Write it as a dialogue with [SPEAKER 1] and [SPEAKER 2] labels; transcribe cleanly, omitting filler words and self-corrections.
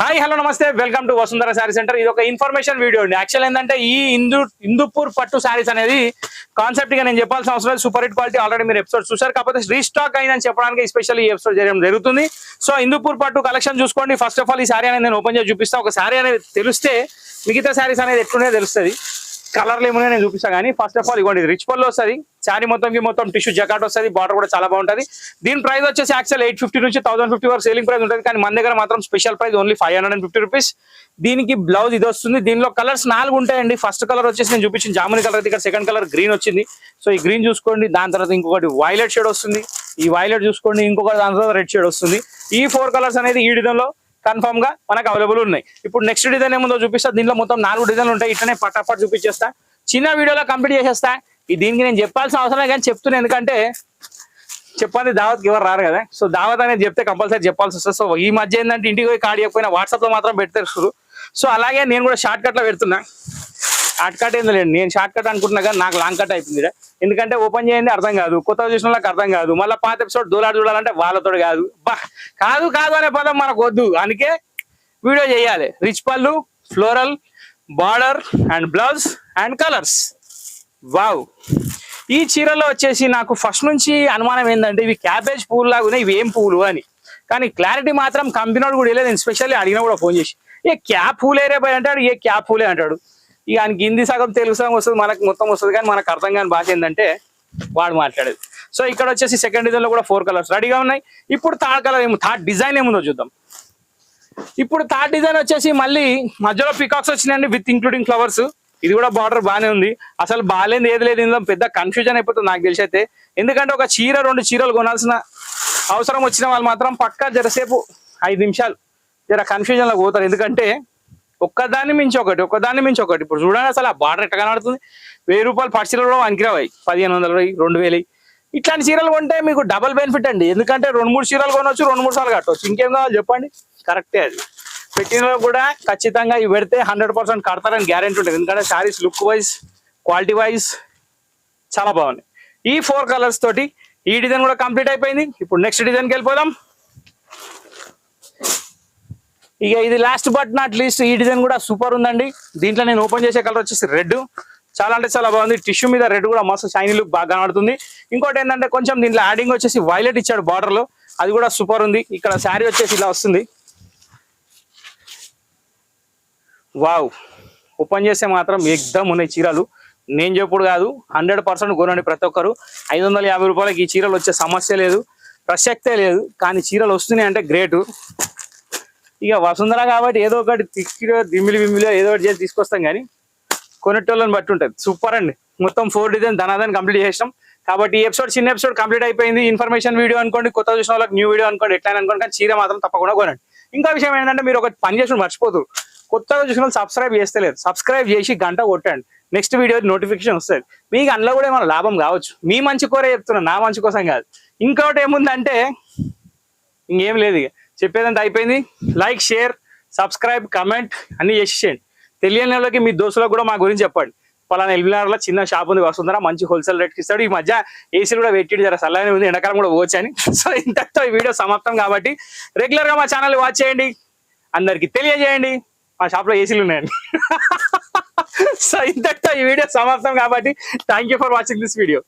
[SPEAKER 1] Hi hello నమస్తే welcome to Vasundhara sari centre. ఇది ఒక ఇన్ఫర్మేషన్ వీడియో అండి. యాక్చువల్ ఏంటంటే ఈ హిందూపూర్ పట్టు శారీస్ అనేది కాన్సెప్ట్ గా నేను చెప్పాల్సిన అవసరం లేదు. సూపర్ హిట్ క్వాలిటీ ఆల్రెడీ మీరు ఎపిసోడ్ చూసారు, కాకపోతే రీస్టాక్ అయిందని చెప్పడానికి స్పెషల్ ఈ ఎపిసోడ్ చేయడం జరుగుతుంది. సో హిందూపూర్ పట్టు కలెక్షన్ చూసుకోండి. ఫస్ట్ ఆఫ్ ఆల్ ఈ శారీ అనేది నేను ఓపెన్ చేసి చూపిస్తాను. ఒక శారీ అనేది తెలిస్తే మిగతా శారీస్ అనేది ఎట్లుండే తెలుస్తుంది. కలర్లు ఏమున్నాయో నేను చూపిస్తాను. కానీ ఫస్ట్ ఆఫ్ ఆల్ ఇవ్వండి, రిచ్ పళ్ళు వస్తుంది. శారీ మొత్తం టిష్యూ జకాట్ వస్తుంది. బార్డర్ కూడా చాలా బాగుంటుంది. దీని ప్రైస్ వచ్చేసి యాక్చువల్ 850 నుంచి 1050 వరకు సేలింగ్ ప్రైస్ ఉంటుంది. కానీ మన దగ్గర మాత్రం స్పెషల్ ప్రైస్ ఓన్లీ 550 రూపీస్. దీనికి బ్లౌజ్ ఇది వస్తుంది. దీనిలో కలర్స్ 4 ఉంటాయండి. ఫస్ట్ కలర్ వచ్చేసి నేను చూపించిన జాముని కలర్, ఇక్కడ సెకండ్ కలర్ గ్రీన్ వచ్చింది. సో ఈ గ్రీన్ చూసుకోండి. దాని తర్వాత ఇంకొకటి వైలెట్ షేడ్ వస్తుంది. ఈ వైలెట్ చూసుకోండి. ఇంకొకటి దాని తర్వాత రెడ్ షేడ్ వస్తుంది. ఈ 4 కలర్స్ అనేది ఈ డిజైన్ లో కన్ఫర్మ్ గా మనకు అవైలబుల్ ఉన్నాయి. ఇప్పుడు నెక్స్ట్ డిజైన్ ఏముందో చూపిస్తా. దీంట్లో మొత్తం 4 డిజైన్లు ఉంటాయి. ఇట్లనే పటాపట్ చూపించేస్తా. చిన్న వీడియోలో కంప్లీట్ చేసేస్తా. దీనికి నేను చెప్పాల్సిన అవసరం కానీ చెప్తున్నాను, ఎందుకంటే చెప్పండి దావత్కి ఎవరు రారు కదా. సో దావత్ అనేది చెప్తే కంపల్సరీ చెప్పాల్సి వస్తుంది. సో ఈ మధ్య ఏంటంటే ఇంటికి పోయి కార్డు చెప్పిన వాట్సాప్ లో మాత్రం పెడతారు. సో అలాగే నేను కూడా షార్ట్ కట్ లో పెడుతున్నా. షార్ట్ కట్ ఏంది లేదు, నేను షార్ట్ కట్ అనుకుంటున్నా కానీ నాకు లాంగ్ కట్ అయిపోయింది. ఎందుకంటే ఓపెన్ చేయండి అర్థం కాదు, కొత్తగా చూసిన వాళ్ళకి అర్థం కాదు, మళ్ళీ పాత ఎపిసోడ్ దూలాడు చూడాలంటే వాళ్ళతో కాదు. కాదు అనే పదం మనకు వద్దు. అందుకే వీడియో చేయాలి. రిచ్ పళ్ళు, floral, border and blouse and colours. Wow, ఈ చీరలో వచ్చేసి నాకు ఫస్ట్ నుంచి అనుమానం ఏంటంటే ఇవి క్యాబేజ్ పువ్వులు లాగా ఉన్నాయి, ఇవి ఏం పువ్వులు అని. కానీ క్లారిటీ మాత్రం కంపెనీ కూడా లేదు. నేను స్పెషల్లీ అడిగినా కూడా ఫోన్ చేసి ఏ క్యాప్ పూలే రే పోయి అంటాడు, ఏ క్యాప్ పూలే అంటాడు. ఇక ఆయనకి హిందీ సగం తెలుగు సగం వస్తుంది, మనకు మొత్తం వస్తుంది. కానీ మనకు అర్థం కాని భాష ఏంటంటే వాడు మాట్లాడేది. సో ఇక్కడ వచ్చేసి సెకండ్ డిజైన్ లో కూడా 4 కలర్స్ రెడీగా ఉన్నాయి. ఇప్పుడు థర్డ్ కలర్ థర్డ్ డిజైన్ ఏముందో చూద్దాం. ఇప్పుడు థర్డ్ డిజైన్ వచ్చేసి మళ్ళీ మధ్యలో పికాక్స్ వచ్చినాయండి విత్ ఇంక్లూడింగ్ ఫ్లవర్స్. ఇది కూడా బార్డర్ బాగానే ఉంది. అసలు బాగాలేదు ఏది లేదు, ఇందులో పెద్ద కన్ఫ్యూజన్ అయిపోతుంది నాకు తెలిసి అయితే. ఎందుకంటే ఒక చీర 2 చీరలు కొనాల్సిన అవసరం వచ్చిన వాళ్ళు మాత్రం పక్కా జరసేపు 5 నిమిషాలు జర కన్ఫ్యూజన్ లో పోతారు. ఎందుకంటే ఒక్కదాన్ని మించి ఒకటి. ఇప్పుడు చూడండి అసలు ఆ బార్డర్ ఎట్లా కనబడుతుంది. 1000 రూపాయలు పట్టు కూడా వనికిరావు, 1500, 2000. ఇట్లాంటి చీరలు కొంటే మీకు డబల్ బెనిఫిట్ అండి. ఎందుకంటే 2-3 చీరలు కొనవచ్చు, 2-3 సార్లు కట్టవచ్చు. ఇంకేం కావాలి చెప్పండి. కరెక్టే అది. పెట్టిన కూడా ఖచ్చితంగా ఇవి పెడితే 100% కడతారని గ్యారెంటీ ఉంటుంది. ఎందుకంటే saris look wise, quality wise చాలా బాగున్నాయి. ఈ 4 కలర్స్ తోటి ఈ డిజైన్ కూడా కంప్లీట్ అయిపోయింది. ఇప్పుడు నెక్స్ట్ డిజైన్కి వెళ్ళిపోదాం. ఇక ఇది లాస్ట్ బట్ నాట్ లీస్ట్, ఈ డిజైన్ కూడా సూపర్ ఉందండి. దీంట్లో నేను ఓపెన్ చేసే కలర్ వచ్చేసి రెడ్. చాలా అంటే చాలా బాగుంది. టిష్యూ మీద రెడ్ కూడా మస్తు షైనీ లుక్ బాగా కనబడుతుంది. ఇంకోటి ఏంటంటే కొంచెం దీంట్లో యాడింగ్ వచ్చేసి వైలెట్ ఇచ్చాడు బార్డర్ లో, అది కూడా సూపర్ ఉంది. ఇక్కడ శారీ వచ్చేసి ఇలా వస్తుంది. వావ్, ఓపెన్ చేస్తే మాత్రం ఎక్దమ్ ఉన్నాయి చీరలు. నేను చెప్పుడు కాదు, 100% కొనండి ప్రతి ఒక్కరు. 550 రూపాయలకి ఈ చీరలు వచ్చే సమస్య లేదు, ప్రసక్తే లేదు. కానీ చీరలు వస్తున్నాయి అంటే గ్రేటు. ఇక వసుంధర కాబట్టి ఏదో ఒకటి దిమ్మిలి ఏదో ఒకటి చేసి తీసుకొస్తాం. కానీ కొనేటోళ్ళని బట్టి ఉంటుంది. సూపర్ అండి. మొత్తం 4 డిజైన్ ధనాదాన్ని కంప్లీట్ చేసాం. కాబట్టి ఈ ఎపిసోడ్ చిన్న ఎపిసోడ్ కంప్లీట్ అయిపోయింది. ఇన్ఫర్మేషన్ వీడియో అనుకోండి, కొత్త చూసిన వాళ్ళకి న్యూ వీడియో అనుకోండి, ఎట్లా అనుకోండి. కానీ చీర మాత్రం తప్పకుండా కొనండి. ఇంకా విషయం ఏంటంటే మీరు ఒక పని చేసి మర్చిపోతారు, కొత్తగా చూసిన వాళ్ళు సబ్స్క్రైబ్ చేస్తలేరు. సబ్స్క్రైబ్ చేసి గంట కొట్టండి, నెక్స్ట్ వీడియో నోటిఫికేషన్ వస్తుంది. మీకు అందులో కూడా ఏమైనా లాభం కావచ్చు. మీ మంచి కోరే చెప్తున్నా, నా మంచి కోసం కాదు. ఇంకోటి ఏముందంటే ఇంకేం లేదు. ఇక చెప్పేదంతా అయిపోయింది. లైక్, షేర్, సబ్స్క్రైబ్, కమెంట్ అన్ని చేసేయండి. తెలియని వాళ్ళకి మీ దోస్తులకు కూడా మా గురించి చెప్పండి. పలానా ఎల్బీనగర్లో చిన్న షాప్ ఉంది వస్తుందా, మంచి హోల్సేల్ రేట్కి ఇస్తాడు. ఈ మధ్య ఏసీలు కూడా వెయిట్ జర సల్లనే ఉంది, ఎండాకాలం కూడా పోవచ్చు అని. సో ఇంతటితో ఈ వీడియో సమాప్తం. కాబట్టి రెగ్యులర్గా మా ఛానల్ వాచ్ చేయండి, అందరికి తెలియజేయండి. మా షాప్లో ఏసీలు ఉన్నాయండి. సో ఇంతటితో ఈ వీడియో సమాప్తం. కాబట్టి thank you for watching this video.